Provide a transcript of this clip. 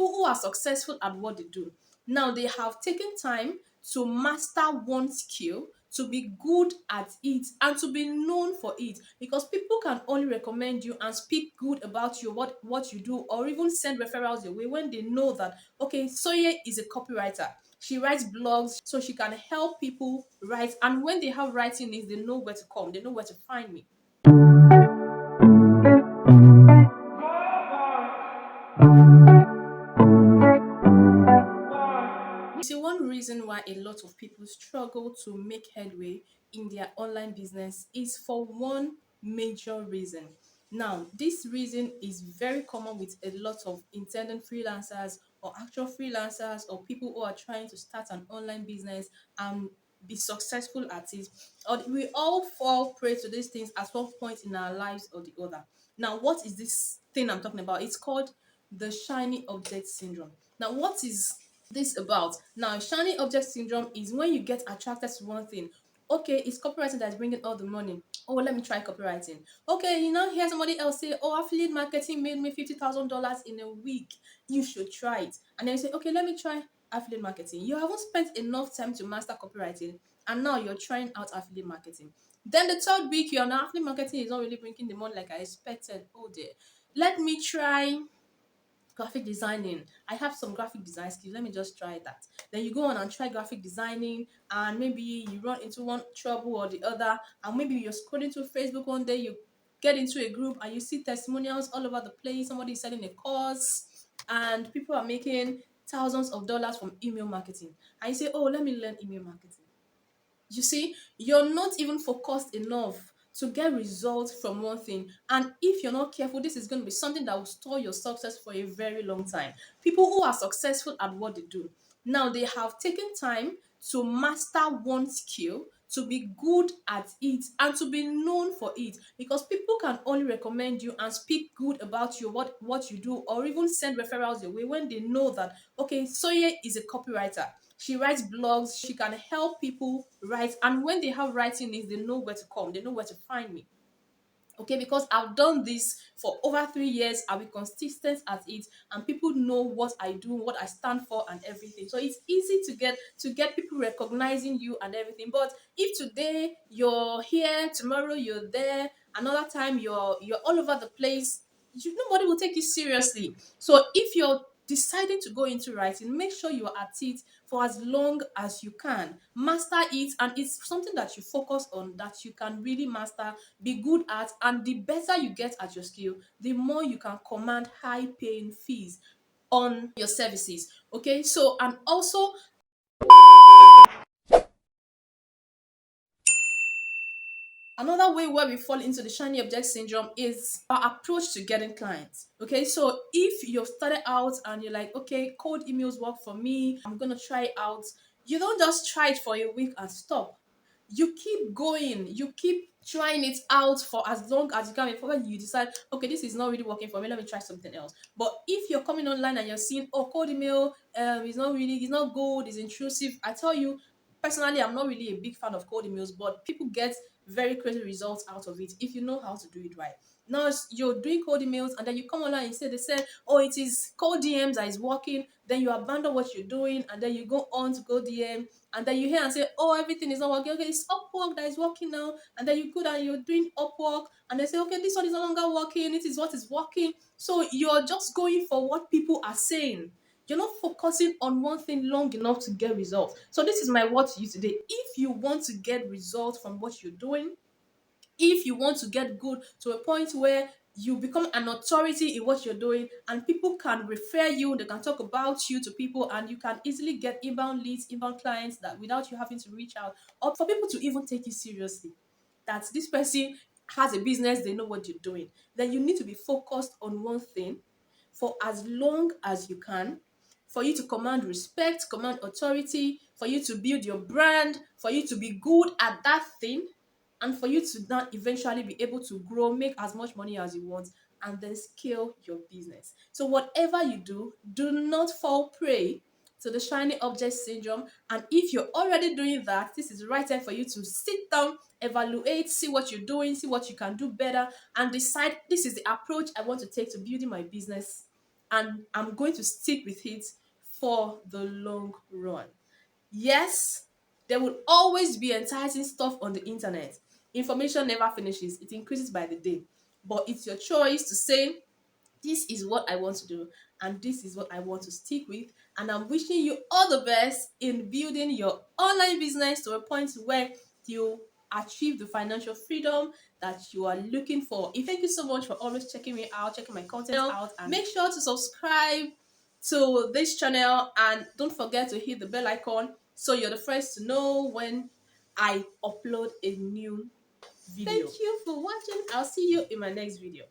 people who are successful at what they do. Now they have taken time to master one skill, to be good at it, and to be known for it, because people can only recommend you and speak good about you, what you do, or even send referrals your way when they know that, okay, Soye is a copywriter. She writes blogs, so she can help people write, and when they have writing needs, they know where to come, they know where to find me. See, one reason why a lot of people struggle to make headway in their online business is for one major reason. Now, this reason is very common with a lot of intended freelancers or actual freelancers or people who are trying to start an online business and be successful at it. Or we all fall prey to these things at one point in our lives or the other. Now, what is this thing I'm talking about? It's called the shiny object syndrome. Now, what is this about? Now, shiny object syndrome is when you get attracted to one thing. Okay, it's copywriting that's bringing all the money. Oh, let me try copywriting. Okay, hear somebody else say, oh, affiliate marketing made me $50,000 in a week. You should try it. And then you say, okay, let me try affiliate marketing. You haven't spent enough time to master copywriting, and now you're trying out affiliate marketing. Then the third week, you're now affiliate marketing is not really bringing the money like I expected. Oh dear. Let me try graphic designing. I have some graphic design skills. Let me just try that. Then you go on and try graphic designing, and maybe you run into one trouble or the other, and maybe you're scrolling through Facebook one day, you get into a group and you see testimonials all over the place. Somebody is selling a course, and people are making thousands of dollars from email marketing. And you say, oh, let me learn email marketing. You see, you're not even focused enough to get results from one thing. And if you're not careful, this is going to be something that will store your success for a very long time. People who are successful at what they do. Now they have taken time to master one skill, to be good at it, and to be known for it, because people can only recommend you and speak good about you, what you do, or even send referrals your way when they know that, okay, Soye is a copywriter. She writes blogs, she can help people write, and when they have writing needs, they know where to come, they know where to find me. Okay, because I've done this for over 3 years, I'll be consistent at it, and people know what I do, what I stand for, and everything. So it's easy to get people recognizing you and everything. But if today you're here, tomorrow you're there, another time you're all over the place, nobody will take you seriously. So if you're deciding to go into writing, make sure you're at it for as long as you can. Master it, and it's something that you focus on, that you can really master, be good at, and the better you get at your skill, the more you can command high paying fees on your services. Okay, so and also another way where we fall into the shiny object syndrome is our approach to getting clients. Okay, so if you've started out and you're like, okay, cold emails work for me, I'm gonna try it out. You don't just try it for a week and stop. You keep going, you keep trying it out for as long as you can before you decide, okay, this is not really working for me, let me try something else. But if you're coming online and you're seeing, oh, cold email it's not good, it's intrusive, I tell you, personally, I'm not really a big fan of cold emails, but people get very crazy results out of it if you know how to do it right. Now you're doing cold emails and then you come online and they said, oh, it is cold DMs that is working. Then you abandon what you're doing and then you go on to go DM, and then you hear and say, oh, everything is not working. Okay, it's Upwork that is working now. And then you go and you're doing Upwork and they say, okay, this one is no longer working. It is what is working. So you're just going for what people are saying. You're not focusing on one thing long enough to get results. So this is my word to you today. If you want to get results from what you're doing, if you want to get good to a point where you become an authority in what you're doing and people can refer you, they can talk about you to people, and you can easily get inbound leads, inbound clients, that without you having to reach out, or for people to even take you seriously, that this person has a business, they know what you're doing, then you need to be focused on one thing for as long as you can, for you to command respect, command authority, for you to build your brand, for you to be good at that thing, and for you to now eventually be able to grow, make as much money as you want, and then scale your business. So whatever you do, do not fall prey to the shiny object syndrome. And if you're already doing that, this is the right time for you to sit down, evaluate, see what you're doing, see what you can do better, and decide, this is the approach I want to take to building my business, and I'm going to stick with it for the long run. Yes, there will always be enticing stuff on the internet. Information never finishes, it increases by the day. But it's your choice to say, this is what I want to do, and this is what I want to stick with. And I'm wishing you all the best in building your online business to a point where you achieve the financial freedom that you are looking for. Thank you so much for always checking me out, checking my content out, and make sure to subscribe to this channel, and don't forget to hit the bell icon so you're the first to know when I upload a new video. Thank you for watching. I'll see you in my next video.